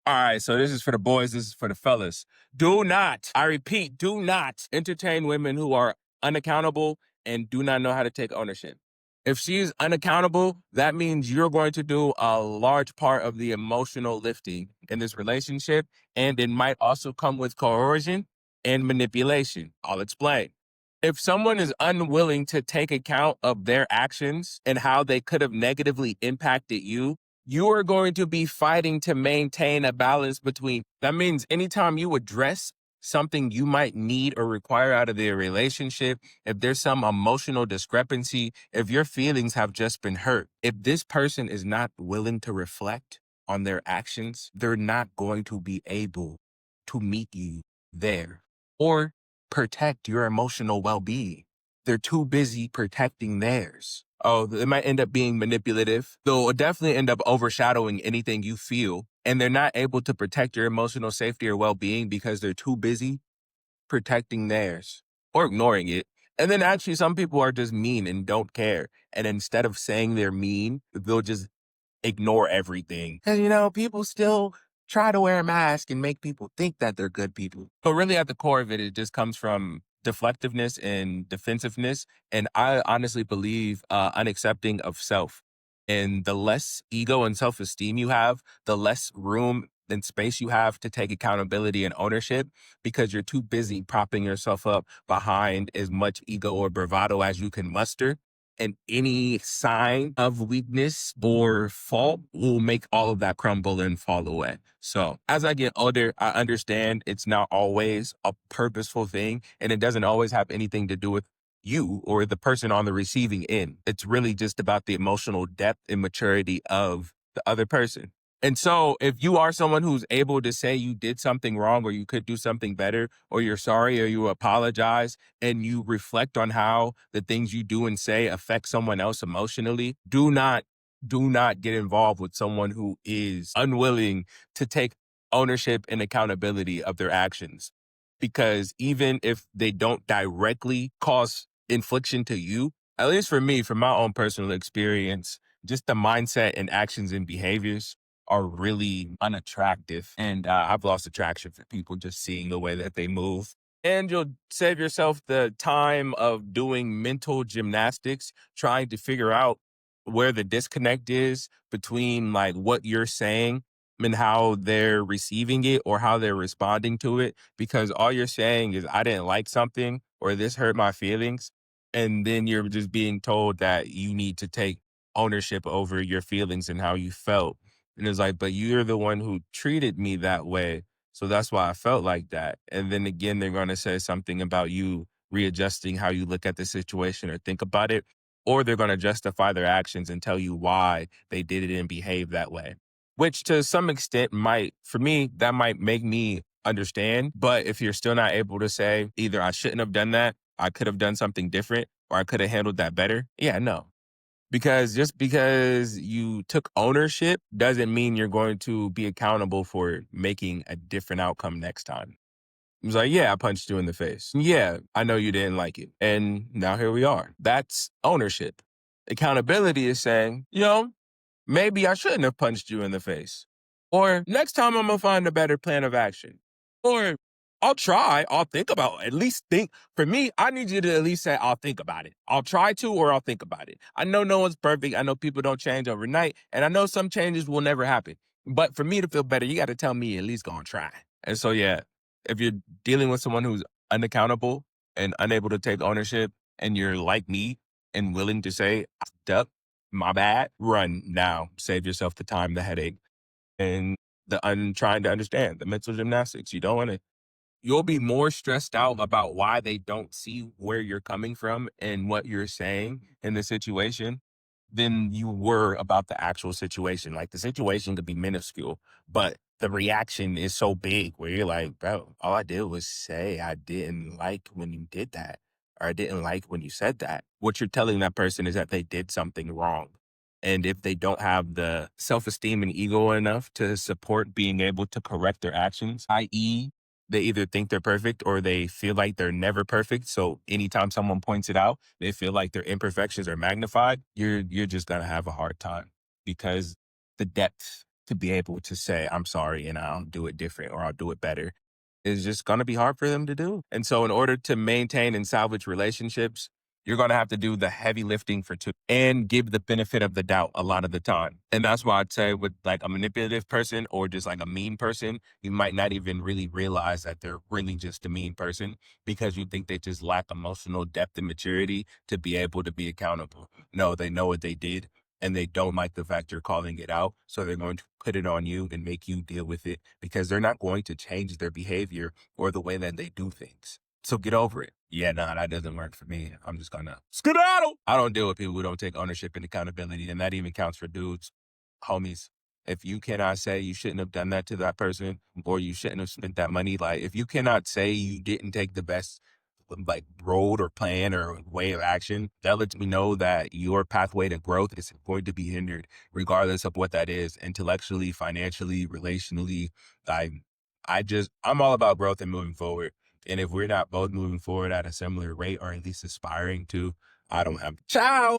All right, so this is for the boys, this is for the fellas. Do not, I repeat, do not entertain women who are unaccountable and do not know how to take ownership. If she's unaccountable, that means you're going to do a large part of the emotional lifting in this relationship, and it might also come with coercion and manipulation. I'll explain. If someone is unwilling to take account of their actions and how they could have negatively impacted you, you are going to be fighting to maintain a balance between. That means anytime you address something you might need or require out of the relationship, if there's some emotional discrepancy, if your feelings have just been hurt, if this person is not willing to reflect on their actions, they're not going to be able to meet you there or protect your emotional well-being. They're too busy protecting theirs. Oh, it might end up being manipulative. They'll definitely end up overshadowing anything you feel. And they're not able to protect your emotional safety or well-being because they're too busy protecting theirs or ignoring it. And then actually some people are just mean and don't care. And instead of saying they're mean, they'll just ignore everything. And people still try to wear a mask and make people think that they're good people. But really at the core of it, it just comes from deflectiveness and defensiveness. And I honestly believe unaccepting of self. And the less ego and self-esteem you have, the less room and space you have to take accountability and ownership because you're too busy propping yourself up behind as much ego or bravado as you can muster, and any sign of weakness or fault will make all of that crumble and fall away. So as I get older, I understand it's not always a purposeful thing, and it doesn't always have anything to do with you or the person on the receiving end. It's really just about the emotional depth and maturity of the other person. And so if you are someone who's able to say you did something wrong or you could do something better or you're sorry or you apologize and you reflect on how the things you do and say affect someone else emotionally, do not get involved with someone who is unwilling to take ownership and accountability of their actions. Because even if they don't directly cause infliction to you, at least for me, from my own personal experience, just the mindset and actions and behaviors are really unattractive. And I've lost attraction for people just seeing the way that they move. And you'll save yourself the time of doing mental gymnastics, trying to figure out where the disconnect is between like what you're saying and how they're receiving it or how they're responding to it. Because all you're saying is, I didn't like something or this hurt my feelings. And then you're just being told that you need to take ownership over your feelings and how you felt. And it's like, but you're the one who treated me that way. So that's why I felt like that. And then again, they're going to say something about you readjusting how you look at the situation or think about it, or they're going to justify their actions and tell you why they did it and behave that way, which to some extent might, for me, that might make me understand. But if you're still not able to say either I shouldn't have done that, I could have done something different, or I could have handled that better. Yeah, no. Because just because you took ownership doesn't mean you're going to be accountable for making a different outcome next time. It's like, yeah, I punched you in the face. Yeah, I know you didn't like it. And now here we are. That's ownership. Accountability is saying, maybe I shouldn't have punched you in the face. Or next time I'm going to find a better plan of action. Or I'll try. I'll think about, at least think. For me, I need you to at least say, I'll think about it. I'll try to, or I'll think about it. I know no one's perfect. I know people don't change overnight. And I know some changes will never happen. But for me to feel better, you got to tell me at least gonna try. And so, yeah, if you're dealing with someone who's unaccountable and unable to take ownership, and you're like me and willing to say, I fucked up, my bad, run now. Save yourself the time, the headache, and trying to understand the mental gymnastics. You don't want to, you'll be more stressed out about why they don't see where you're coming from and what you're saying in the situation than you were about the actual situation. Like the situation could be minuscule, but the reaction is so big where you're like, bro, all I did was say I didn't like when you did that, or I didn't like when you said that. What you're telling that person is that they did something wrong. And if they don't have the self-esteem and ego enough to support being able to correct their actions, i.e., they either think they're perfect or they feel like they're never perfect. So anytime someone points it out, they feel like their imperfections are magnified. You're just gonna have a hard time because the depth to be able to say, I'm sorry and I'll do it different or I'll do it better is just going to be hard for them to do. And so, in order to maintain and salvage relationships, you're going to have to do the heavy lifting for two and give the benefit of the doubt a lot of the time. And that's why I'd say with like a manipulative person or just like a mean person, you might not even really realize that they're really just a mean person because you think they just lack emotional depth and maturity to be able to be accountable. No, they know what they did and they don't like the fact you're calling it out. So they're going to put it on you and make you deal with it because they're not going to change their behavior or the way that they do things. So get over it. Yeah, nah, that doesn't work for me. I'm just gonna skedaddle. I don't deal with people who don't take ownership and accountability, and that even counts for dudes, homies. If you cannot say you shouldn't have done that to that person or you shouldn't have spent that money, like if you cannot say you didn't take the best like road or plan or way of action, that lets me know that your pathway to growth is going to be hindered, regardless of what that is, intellectually, financially, relationally. I, I'm all about growth and moving forward. And if we're not both moving forward at a similar rate or at least aspiring to, I don't have ciao.